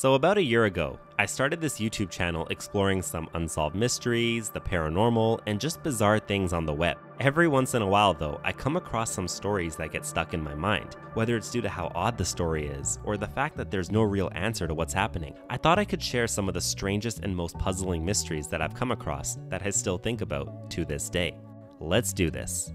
So about a year ago, I started this YouTube channel exploring some unsolved mysteries, the paranormal, and just bizarre things on the web. Every once in a while though, I come across some stories that get stuck in my mind, whether it's due to how odd the story is, or the fact that there's no real answer to what's happening. I thought I could share some of the strangest and most puzzling mysteries that I've come across that I still think about to this day. Let's do this.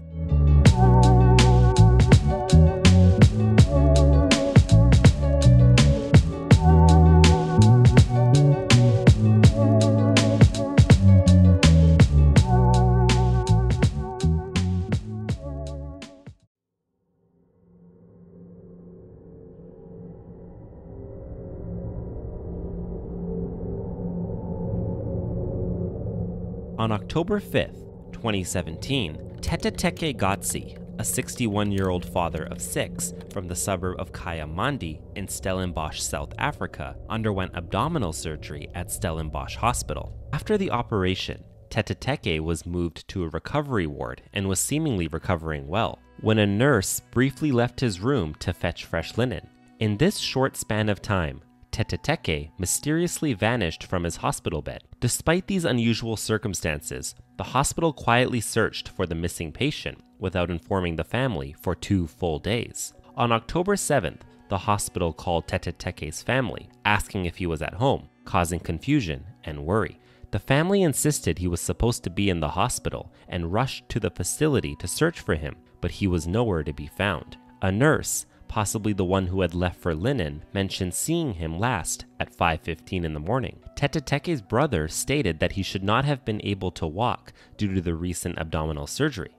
On October 5th, 2017, Teteteke Gatsi, a 61-year-old father of 6 from the suburb of Kayamandi in Stellenbosch, South Africa, underwent abdominal surgery at Stellenbosch Hospital. After the operation, Teteteke was moved to a recovery ward and was seemingly recovering well, when a nurse briefly left his room to fetch fresh linen. In this short span of time, Teteteke mysteriously vanished from his hospital bed. Despite these unusual circumstances, the hospital quietly searched for the missing patient without informing the family for 2 full days. On October 7th, the hospital called Teteteke's family, asking if he was at home, causing confusion and worry. The family insisted he was supposed to be in the hospital and rushed to the facility to search for him, but he was nowhere to be found. A nurse, possibly the one who had left for linen, mentioned seeing him last at 5:15 in the morning. Teteteke's brother stated that he should not have been able to walk due to the recent abdominal surgery.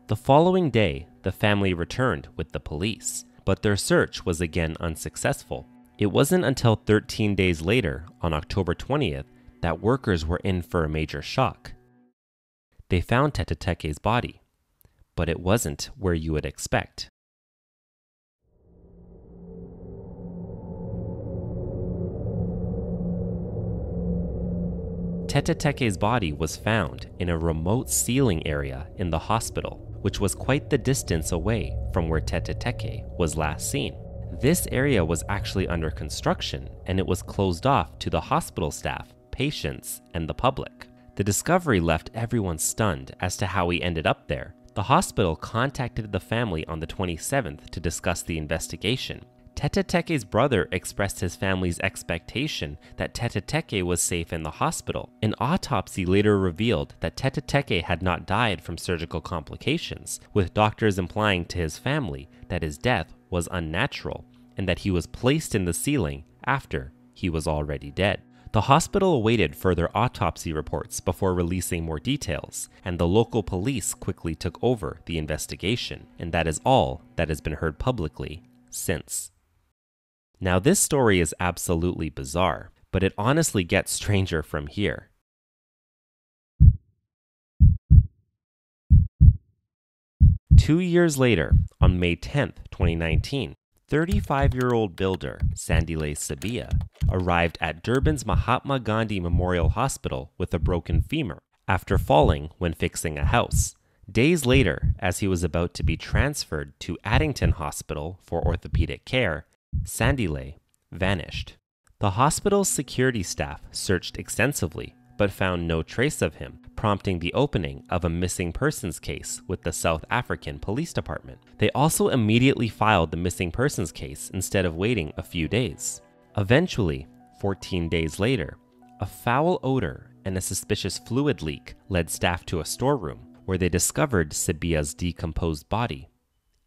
The following day, the family returned with the police, but their search was again unsuccessful. It wasn't until 13 days later, on October 20th, that workers were in for a major shock. They found Teteteke's body, but it wasn't where you would expect. Teteteke's body was found in a remote ceiling area in the hospital, which was quite the distance away from where Teteteke was last seen. This area was actually under construction, and it was closed off to the hospital staff, patients, and the public. The discovery left everyone stunned as to how he ended up there. The hospital contacted the family on the 27th to discuss the investigation. Teteteke's brother expressed his family's expectation that Teteteke was safe in the hospital. An autopsy later revealed that Teteteke had not died from surgical complications, with doctors implying to his family that his death was unnatural and that he was placed in the ceiling after he was already dead. The hospital awaited further autopsy reports before releasing more details, and the local police quickly took over the investigation, and that is all that has been heard publicly since. Now, this story is absolutely bizarre, but it honestly gets stranger from here. Two years later, on May 10th, 2019, 35-year-old builder Sandile Sabia arrived at Durban's Mahatma Gandhi Memorial Hospital with a broken femur after falling when fixing a house. Days later, as he was about to be transferred to Addington Hospital for orthopedic care, Sandile vanished. The hospital's security staff searched extensively, but found no trace of him, prompting the opening of a missing persons case with the South African Police Department. They also immediately filed the missing persons case instead of waiting a few days. Eventually, 14 days later, a foul odor and a suspicious fluid leak led staff to a storeroom where they discovered Sabia's decomposed body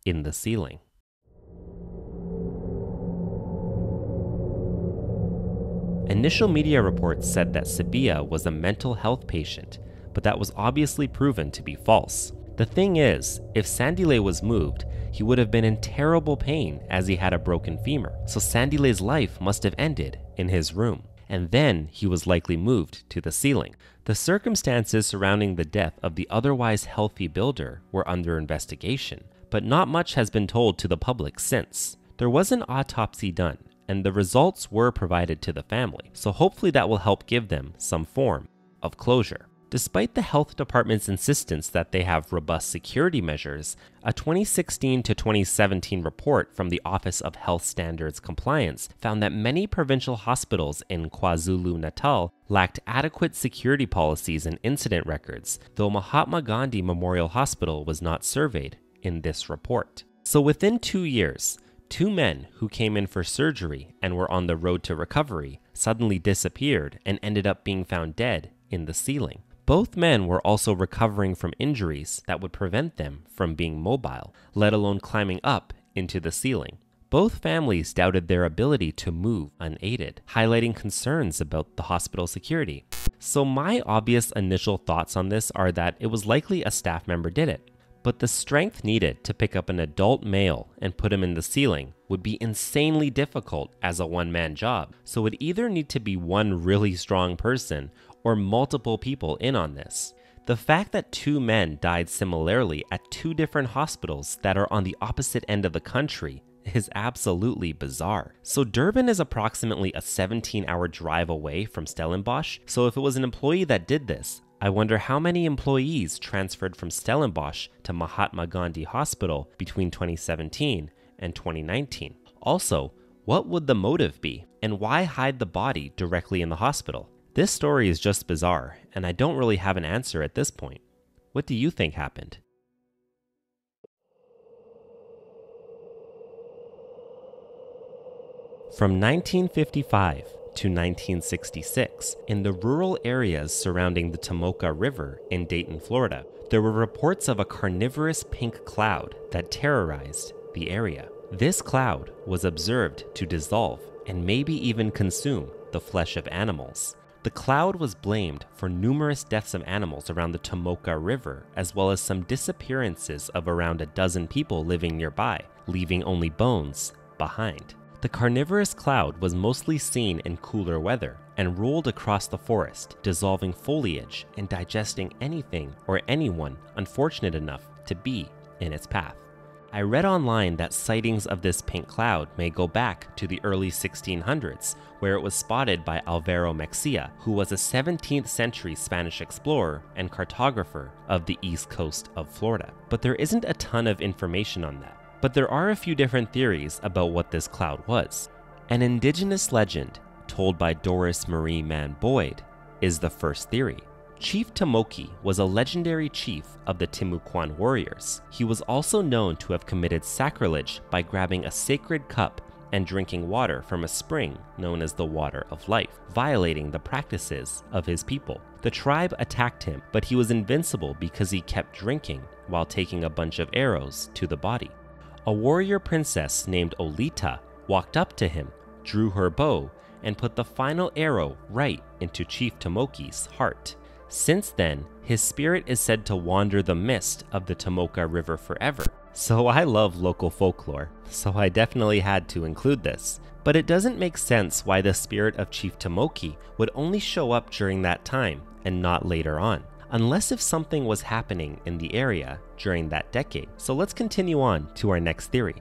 in the ceiling. Initial media reports said that Sabia was a mental health patient, but that was obviously proven to be false. The thing is, if Sandile was moved, he would have been in terrible pain as he had a broken femur, so Sandile's life must have ended in his room, and then he was likely moved to the ceiling. The circumstances surrounding the death of the otherwise healthy builder were under investigation, but not much has been told to the public since. There was an autopsy done, and the results were provided to the family, so hopefully that will help give them some form of closure. Despite the health department's insistence that they have robust security measures, a 2016 to 2017 report from the Office of Health Standards Compliance found that many provincial hospitals in KwaZulu-Natal lacked adequate security policies and incident records, though Mahatma Gandhi Memorial Hospital was not surveyed in this report. So within 2 years, 2 men who came in for surgery and were on the road to recovery suddenly disappeared and ended up being found dead in the ceiling. Both men were also recovering from injuries that would prevent them from being mobile, let alone climbing up into the ceiling. Both families doubted their ability to move unaided, highlighting concerns about the hospital security. So my obvious initial thoughts on this are that it was likely a staff member did it. But the strength needed to pick up an adult male and put him in the ceiling would be insanely difficult as a one-man job. So it would either need to be one really strong person or multiple people in on this. The fact that 2 men died similarly at 2 different hospitals that are on the opposite end of the country is absolutely bizarre. So Durban is approximately a 17-hour drive away from Stellenbosch, so if it was an employee that did this, I wonder how many employees transferred from Stellenbosch to Mahatma Gandhi Hospital between 2017 and 2019. Also, what would the motive be, and why hide the body directly in the hospital? This story is just bizarre, and I don't really have an answer at this point. What do you think happened? From 1955 to 1966, in the rural areas surrounding the Tomoka River in Dayton, Florida, there were reports of a carnivorous pink cloud that terrorized the area. This cloud was observed to dissolve and maybe even consume the flesh of animals. The cloud was blamed for numerous deaths of animals around the Tomoka River, as well as some disappearances of around a dozen people living nearby, leaving only bones behind. The carnivorous cloud was mostly seen in cooler weather and rolled across the forest, dissolving foliage and digesting anything or anyone unfortunate enough to be in its path. I read online that sightings of this pink cloud may go back to the early 1600s, where it was spotted by Alvaro Mexia, who was a 17th century Spanish explorer and cartographer of the east coast of Florida. But there isn't a ton of information on that. But there are a few different theories about what this cloud was. An indigenous legend, told by Doris Marie Mann Boyd, is the first theory. Chief Tomoki was a legendary chief of the Timucuan warriors. He was also known to have committed sacrilege by grabbing a sacred cup and drinking water from a spring known as the Water of Life, violating the practices of his people. The tribe attacked him, but he was invincible because he kept drinking while taking a bunch of arrows to the body. A warrior princess named Olita walked up to him, drew her bow, and put the final arrow right into Chief Tomoki's heart. Since then, his spirit is said to wander the mist of the Tomoka River forever. So I love local folklore, so I definitely had to include this. But it doesn't make sense why the spirit of Chief Tomoki would only show up during that time and not later on, unless if something was happening in the area during that decade. So let's continue on to our next theory.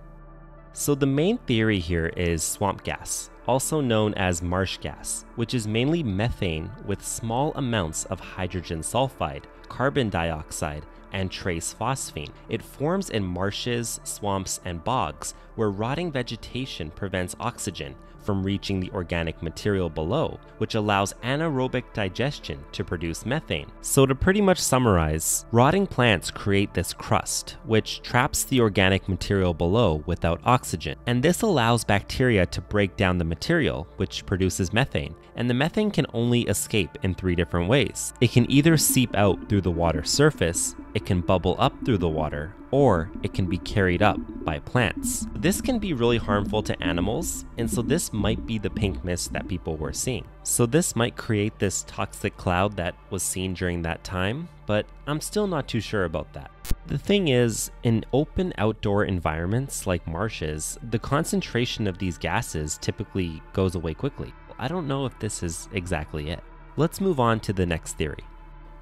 So the main theory here is swamp gas, also known as marsh gas, which is mainly methane with small amounts of hydrogen sulfide, carbon dioxide, and trace phosphine. It forms in marshes, swamps, and bogs where rotting vegetation prevents oxygen from reaching the organic material below, which allows anaerobic digestion to produce methane. So to pretty much summarize, rotting plants create this crust, which traps the organic material below without oxygen. And this allows bacteria to break down the material, which produces methane. And the methane can only escape in 3 different ways. It can either seep out through the water surface, it can bubble up through the water, or it can be carried up by plants. This can be really harmful to animals, and so this might be the pink mist that people were seeing. So this might create this toxic cloud that was seen during that time, but I'm still not too sure about that. The thing is, in open outdoor environments like marshes, the concentration of these gases typically goes away quickly. I don't know if this is exactly it. Let's move on to the next theory.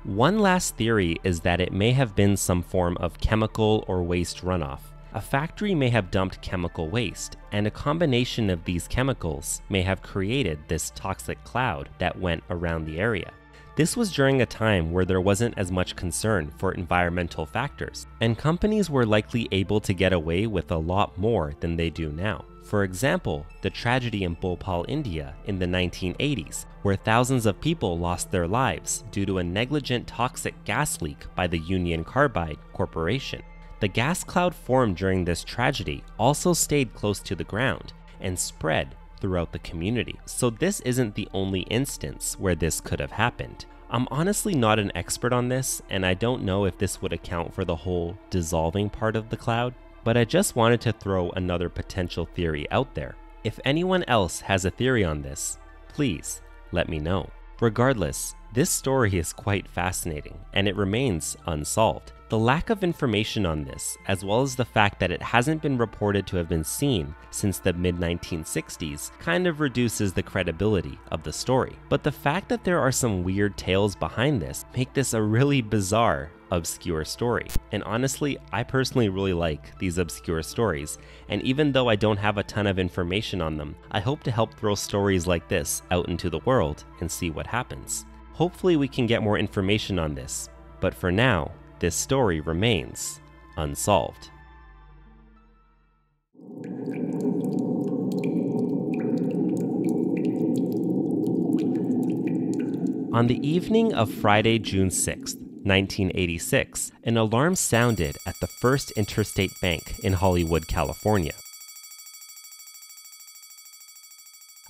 One last theory is that it may have been some form of chemical or waste runoff. A factory may have dumped chemical waste, and a combination of these chemicals may have created this toxic cloud that went around the area. This was during a time where there wasn't as much concern for environmental factors, and companies were likely able to get away with a lot more than they do now. For example, the tragedy in Bhopal, India in the 1980s, where thousands of people lost their lives due to a negligent toxic gas leak by the Union Carbide Corporation. The gas cloud formed during this tragedy also stayed close to the ground and spread throughout the community. So this isn't the only instance where this could have happened. I'm honestly not an expert on this, and I don't know if this would account for the whole dissolving part of the cloud, but I just wanted to throw another potential theory out there. If anyone else has a theory on this, please let me know. Regardless, this story is quite fascinating, and it remains unsolved. The lack of information on this, as well as the fact that it hasn't been reported to have been seen since the mid-1960s, kind of reduces the credibility of the story. But the fact that there are some weird tales behind this make this a really bizarre, obscure story. And honestly, I personally really like these obscure stories, and even though I don't have a ton of information on them, I hope to help throw stories like this out into the world and see what happens. Hopefully we can get more information on this, but for now, this story remains unsolved. On the evening of Friday, June 6th, 1986, an alarm sounded at the First Interstate Bank in Hollywood, California.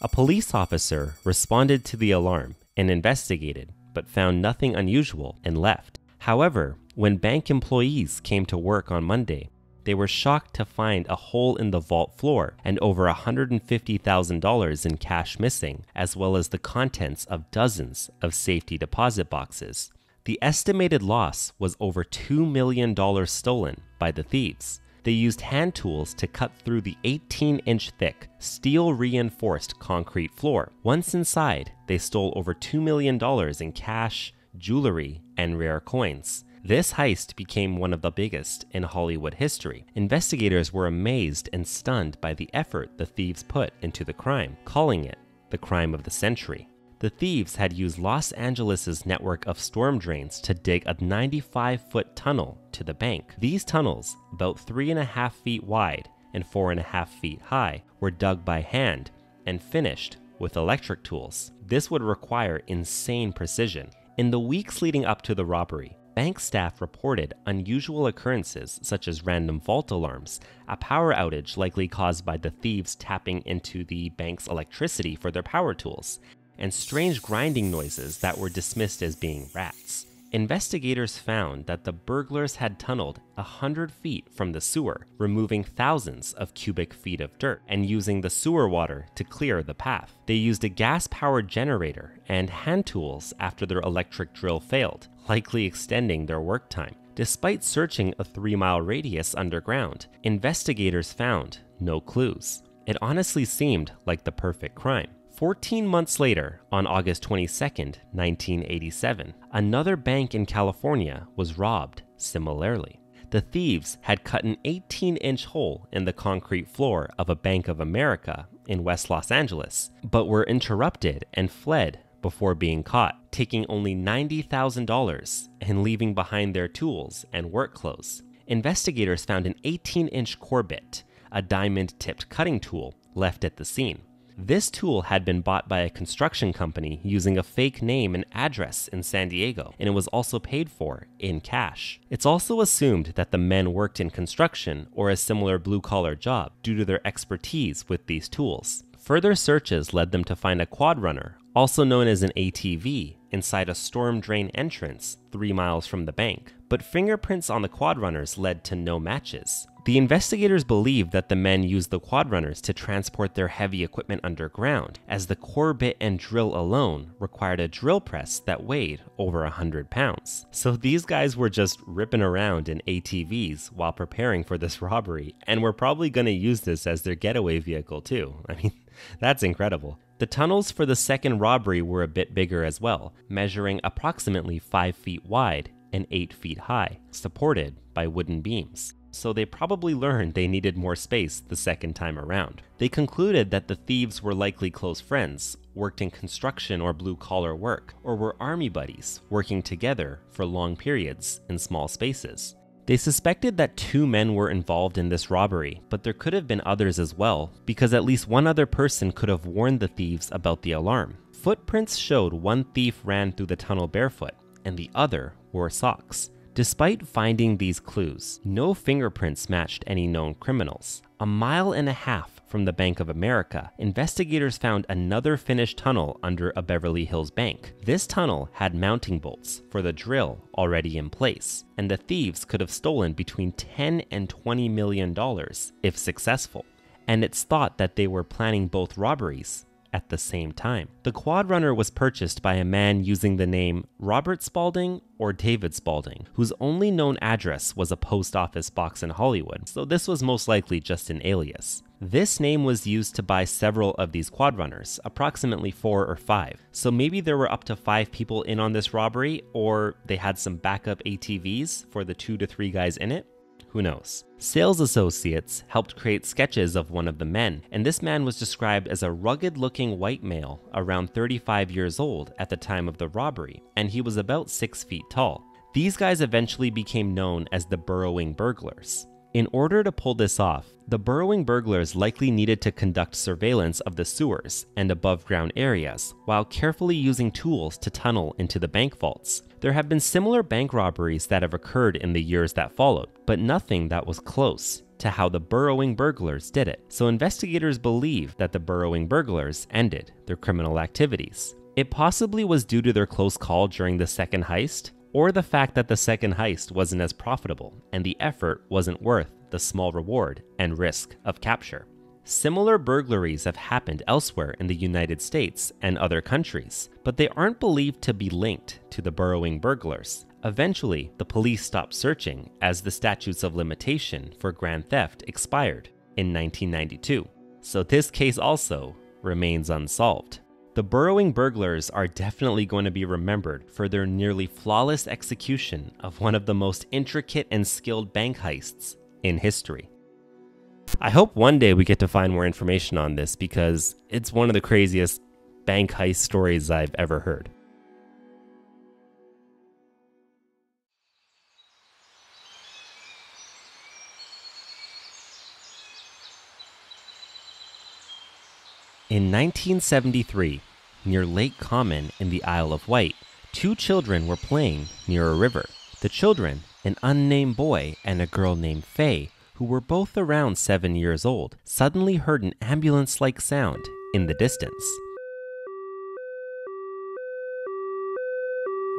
A police officer responded to the alarm and investigated, but found nothing unusual and left. However, when bank employees came to work on Monday, they were shocked to find a hole in the vault floor and over $150,000 in cash missing, as well as the contents of dozens of safety deposit boxes. The estimated loss was over $2 million stolen by the thieves. They used hand tools to cut through the 18-inch thick, steel-reinforced concrete floor. Once inside, they stole over $2 million in cash, jewelry, and rare coins. This heist became one of the biggest in Hollywood history. Investigators were amazed and stunned by the effort the thieves put into the crime, calling it the crime of the century. The thieves had used Los Angeles' network of storm drains to dig a 95-foot tunnel to the bank. These tunnels, about 3.5 feet wide and 4.5 feet high, were dug by hand and finished with electric tools. This would require insane precision. In the weeks leading up to the robbery, bank staff reported unusual occurrences such as random vault alarms, a power outage likely caused by the thieves tapping into the bank's electricity for their power tools, and strange grinding noises that were dismissed as being rats. Investigators found that the burglars had tunneled 100 feet from the sewer, removing thousands of cubic feet of dirt and using the sewer water to clear the path. They used a gas-powered generator and hand tools after their electric drill failed, likely extending their work time. Despite searching a 3-mile radius underground, investigators found no clues. It honestly seemed like the perfect crime. 14 months later, on August 22, 1987, another bank in California was robbed similarly. The thieves had cut an 18-inch hole in the concrete floor of a Bank of America in West Los Angeles, but were interrupted and fled before being caught, taking only $90,000 and leaving behind their tools and work clothes. Investigators found an 18-inch core bit, a diamond-tipped cutting tool, left at the scene. This tool had been bought by a construction company using a fake name and address in San Diego, and it was also paid for in cash. It's also assumed that the men worked in construction or a similar blue-collar job due to their expertise with these tools. Further searches led them to find a quad runner, also known as an ATV, inside a storm drain entrance 3 miles from the bank, but fingerprints on the quad runners led to no matches. The investigators believed that the men used the quad runners to transport their heavy equipment underground, as the core bit and drill alone required a drill press that weighed over 100 pounds. So these guys were just ripping around in ATVs while preparing for this robbery, and were probably going to use this as their getaway vehicle too. I mean, that's incredible. The tunnels for the second robbery were a bit bigger as well, measuring approximately 5 feet wide and 8 feet high, supported by wooden beams. so they probably learned they needed more space the second time around. They concluded that the thieves were likely close friends, worked in construction or blue-collar work, or were army buddies working together for long periods in small spaces. They suspected that 2 men were involved in this robbery, but there could have been others as well, because at least one other person could have warned the thieves about the alarm. Footprints showed one thief ran through the tunnel barefoot, and the other wore socks. Despite finding these clues, no fingerprints matched any known criminals. A mile and a half from the Bank of America, investigators found another finished tunnel under a Beverly Hills bank. This tunnel had mounting bolts for the drill already in place, and the thieves could have stolen between $10 and $20 million if successful. And it's thought that they were planning both robberies at the same time. The quad runner was purchased by a man using the name Robert Spaulding or David Spaulding, whose only known address was a post office box in Hollywood, so this was most likely just an alias. This name was used to buy several of these quad runners, approximately 4 or 5. So maybe there were up to 5 people in on this robbery, or they had some backup ATVs for the 2 to 3 guys in it. Who knows? Sales associates helped create sketches of one of the men, and this man was described as a rugged-looking white male around 35 years old at the time of the robbery, and he was about 6 feet tall. These guys eventually became known as the Burrowing Burglars. In order to pull this off, the Burrowing Burglars likely needed to conduct surveillance of the sewers and above-ground areas, while carefully using tools to tunnel into the bank vaults. There have been similar bank robberies that have occurred in the years that followed, but nothing that was close to how the Burrowing Burglars did it. So investigators believe that the Burrowing Burglars ended their criminal activities. It possibly was due to their close call during the second heist, or the fact that the second heist wasn't as profitable and the effort wasn't worth the small reward and risk of capture. Similar burglaries have happened elsewhere in the United States and other countries, but they aren't believed to be linked to the Burrowing Burglars. Eventually, the police stopped searching as the statutes of limitation for grand theft expired in 1992. So this case also remains unsolved. The Burrowing Burglars are definitely going to be remembered for their nearly flawless execution of one of the most intricate and skilled bank heists in history. I hope one day we get to find more information on this because it's one of the craziest bank heist stories I've ever heard. In 1973, near Lake Common in the Isle of Wight, 2 children were playing near a river. The children, an unnamed boy and a girl named Faye, who were both around 7 years old, suddenly heard an ambulance-like sound in the distance.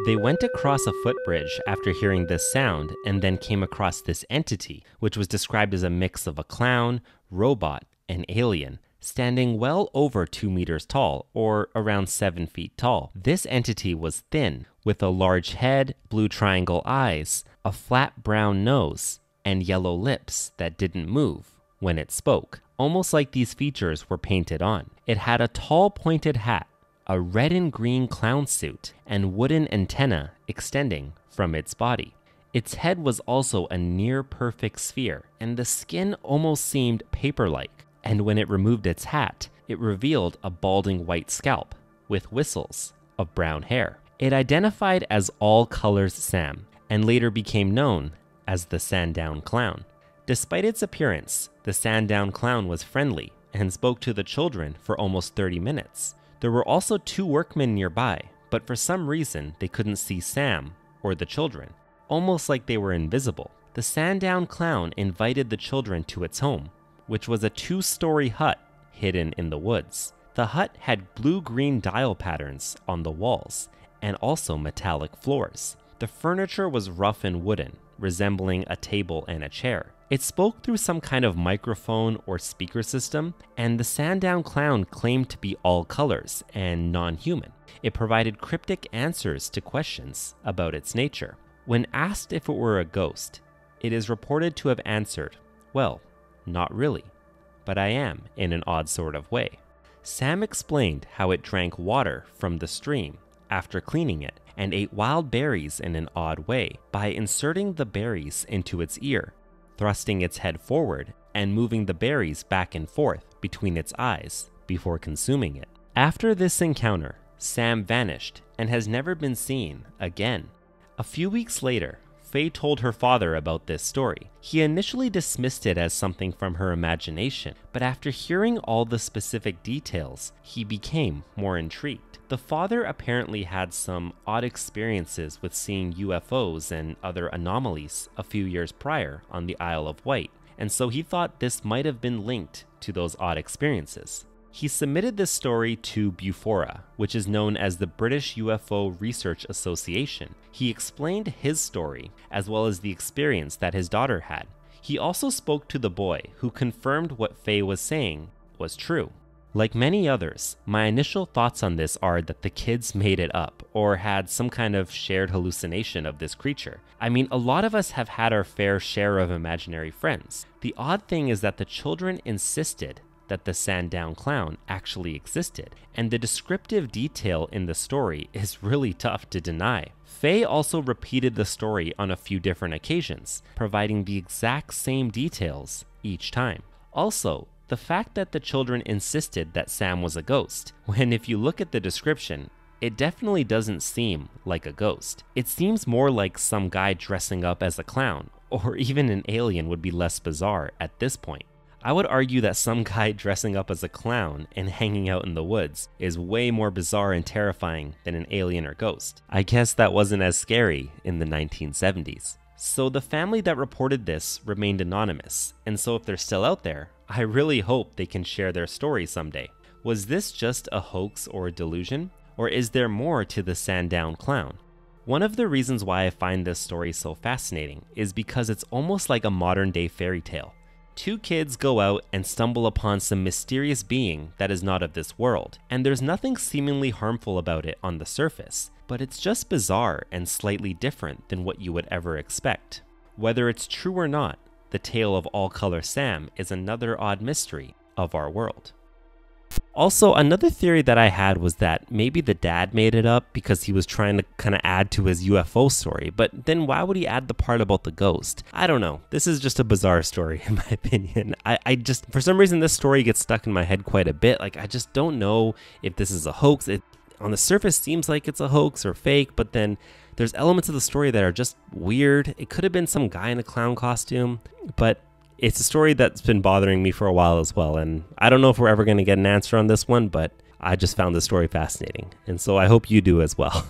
They went across a footbridge after hearing this sound and then came across this entity, which was described as a mix of a clown, robot, and alien, standing well over 2 meters tall, or around 7 feet tall. This entity was thin, with a large head, blue triangle eyes, a flat brown nose, and yellow lips that didn't move when it spoke, almost like these features were painted on. It had a tall pointed hat, a red and green clown suit, and wooden antenna extending from its body. Its head was also a near-perfect sphere, and the skin almost seemed paper-like. And when it removed its hat, it revealed a balding white scalp with whistles of brown hair. It identified as All Colors Sam, and later became known as the Sandown Clown. Despite its appearance, the Sandown Clown was friendly and spoke to the children for almost 30 minutes. There were also 2 workmen nearby, but for some reason they couldn't see Sam or the children, almost like they were invisible. The Sandown Clown invited the children to its home, which was a 2-story hut hidden in the woods. The hut had blue-green dial patterns on the walls and also metallic floors. The furniture was rough and wooden, resembling a table and a chair. It spoke through some kind of microphone or speaker system, and the Sandown Clown claimed to be all colors and non-human. It provided cryptic answers to questions about its nature. When asked if it were a ghost, it is reported to have answered, "Well, not really, but I am in an odd sort of way." Sam explained how it drank water from the stream after cleaning it and ate wild berries in an odd way by inserting the berries into its ear. thrusting its head forward and moving the berries back and forth between its eyes before consuming it. After this encounter, Sam vanished and has never been seen again. A few weeks later, Faye told her father about this story. He initially dismissed it as something from her imagination, but after hearing all the specific details, he became more intrigued. The father apparently had some odd experiences with seeing UFOs and other anomalies a few years prior on the Isle of Wight, and so he thought this might have been linked to those odd experiences. He submitted this story to Bufora, which is known as the British UFO Research Association. He explained his story, as well as the experience that his daughter had. He also spoke to the boy, who confirmed what Faye was saying was true. Like many others, my initial thoughts on this are that the kids made it up, or had some kind of shared hallucination of this creature. I mean, a lot of us have had our fair share of imaginary friends. The odd thing is that the children insisted that the Sandown clown actually existed, and the descriptive detail in the story is really tough to deny. Faye also repeated the story on a few different occasions, providing the exact same details each time. Also, the fact that the children insisted that Sam was a ghost, when if you look at the description, it definitely doesn't seem like a ghost. It seems more like some guy dressing up as a clown, or even an alien would be less bizarre at this point. I would argue that some guy dressing up as a clown and hanging out in the woods is way more bizarre and terrifying than an alien or ghost. I guess that wasn't as scary in the 1970s. So the family that reported this remained anonymous, and so if they're still out there, I really hope they can share their story someday. Was this just a hoax or a delusion? Or is there more to the Sandown clown? One of the reasons why I find this story so fascinating is because it's almost like a modern-day fairy tale. Two kids go out and stumble upon some mysterious being that is not of this world, and there's nothing seemingly harmful about it on the surface, but it's just bizarre and slightly different than what you would ever expect. Whether it's true or not, the tale of All Color Sam is another odd mystery of our world. Also, another theory that I had was that maybe the dad made it up because he was trying to kind of add to his UFO story, but then why would he add the part about the ghost? I don't know. This is just a bizarre story in my opinion. I just, for some reason, this story gets stuck in my head quite a bit. Like, I just don't know if this is a hoax. It, on the surface, seems like it's a hoax or fake, but then there's elements of the story that are just weird. It could have been some guy in a clown costume, but it's a story that's been bothering me for a while as well, and I don't know if we're ever going to get an answer on this one, but I just found this story fascinating, and so I hope you do as well.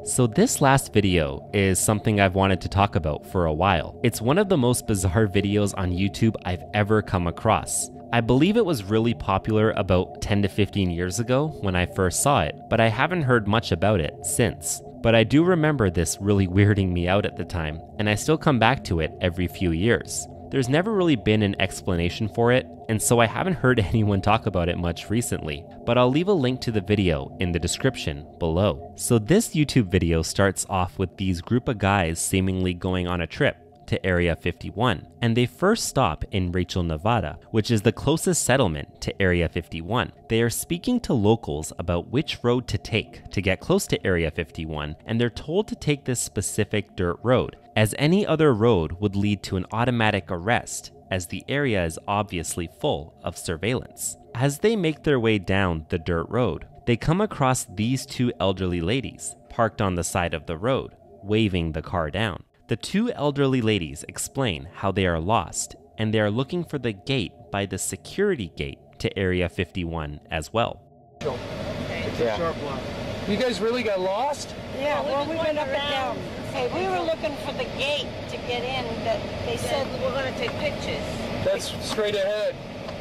So this last video is something I've wanted to talk about for a while. It's one of the most bizarre videos on YouTube I've ever come across. I believe it was really popular about 10 to 15 years ago when I first saw it, but I haven't heard much about it since. But I do remember this really weirding me out at the time, and I still come back to it every few years. There's never really been an explanation for it, and so I haven't heard anyone talk about it much recently, but I'll leave a link to the video in the description below. So this YouTube video starts off with these group of guys seemingly going on a trip to Area 51, and they first stop in Rachel, Nevada, which is the closest settlement to Area 51. They are speaking to locals about which road to take to get close to Area 51, and they're told to take this specific dirt road, as any other road would lead to an automatic arrest, as the area is obviously full of surveillance. As they make their way down the dirt road, they come across these two elderly ladies parked on the side of the road, waving the car down. The two elderly ladies explain how they are lost, and they are looking for the gate by the security gate to Area 51 as well. Okay. It's a sharp line. You guys really got lost? Yeah, well, we went up and down. Hey, we were looking for the gate to get in, but they said we're going to take pictures. That's straight ahead.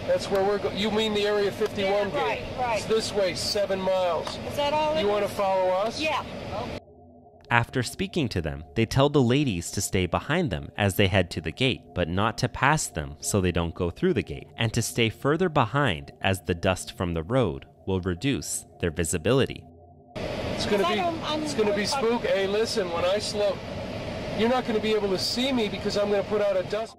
That's where we're going. You mean the Area 51 Yeah, gate? right. It's this way, 7 miles. Is that all? You want to follow us? Yeah. After speaking to them, they tell the ladies to stay behind them as they head to the gate, but not to pass them so they don't go through the gate, and to stay further behind as the dust from the road will reduce their visibility. It's gonna be spook. Hey, listen, when I slow, you're not gonna be able to see me because I'm gonna put out a dust.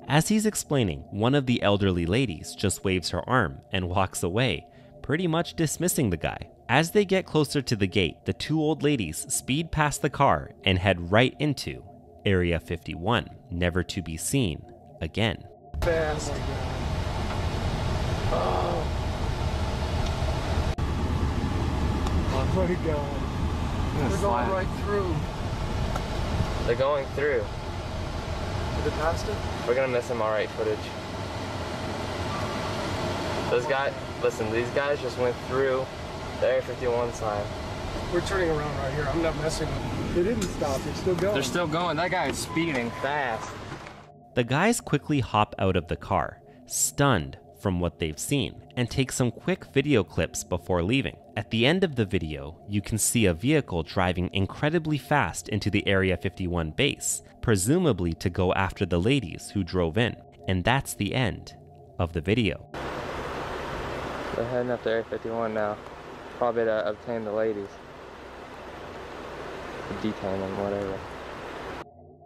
As he's explaining, one of the elderly ladies just waves her arm and walks away, pretty much dismissing the guy. As they get closer to the gate, the two old ladies speed past the car and head right into Area 51, never to be seen again. Fast. Oh my God. They're going right through. They're going through. Is it past it? We're gonna miss some alright footage. Those guys, listen, these guys just went through the Area 51 sign. We're turning around right here. I'm not messing with them. They didn't stop. They're still going. They're still going. That guy is speeding fast. The guys quickly hop out of the car, stunned from what they've seen, and take some quick video clips before leaving. At the end of the video, you can see a vehicle driving incredibly fast into the Area 51 base, presumably to go after the ladies who drove in. And that's the end of the video. They're heading up to Area 51 now. Probably to obtain the ladies. Detain them, whatever.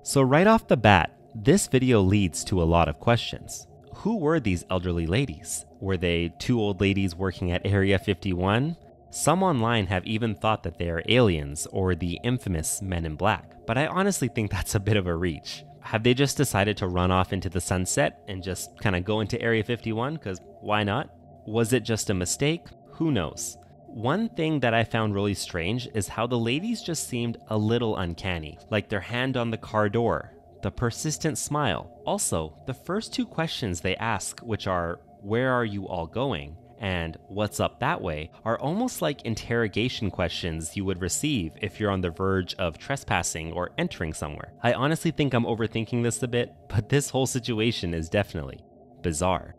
So right off the bat, this video leads to a lot of questions. Who were these elderly ladies? Were they two old ladies working at Area 51? Some online have even thought that they are aliens or the infamous Men in Black, but I honestly think that's a bit of a reach. Have they just decided to run off into the sunset and just kind of go into Area 51? Because why not? Was it just a mistake? Who knows? One thing that I found really strange is how the ladies just seemed a little uncanny, like their hand on the car door, the persistent smile. Also, the first two questions they ask, which are, "Where are you all going?" and "What's up that way?" are almost like interrogation questions you would receive if you're on the verge of trespassing or entering somewhere. I honestly think I'm overthinking this a bit, but this whole situation is definitely bizarre.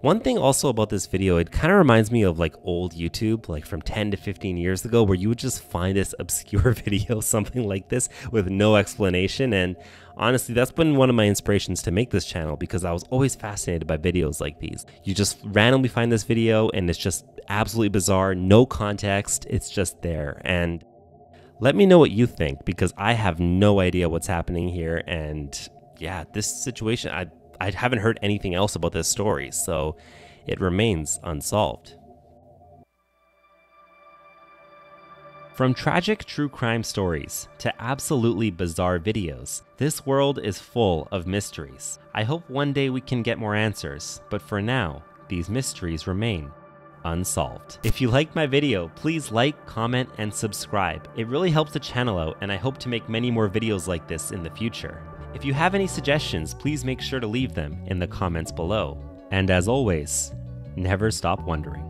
One thing also about this video, it kind of reminds me of like old YouTube, like from 10 to 15 years ago, where you would just find this obscure video, something like this, with no explanation. And honestly, that's been one of my inspirations to make this channel, because I was always fascinated by videos like these. You just randomly find this video and it's just absolutely bizarre, no context, it's just there. And let me know what you think, because I have no idea what's happening here. And yeah, this situation, I haven't heard anything else about this story, so it remains unsolved. From tragic true crime stories to absolutely bizarre videos, this world is full of mysteries. I hope one day we can get more answers, but for now, these mysteries remain unsolved. If you liked my video, please like, comment, and subscribe. It really helps the channel out, and I hope to make many more videos like this in the future. If you have any suggestions, please make sure to leave them in the comments below. And as always, never stop wondering.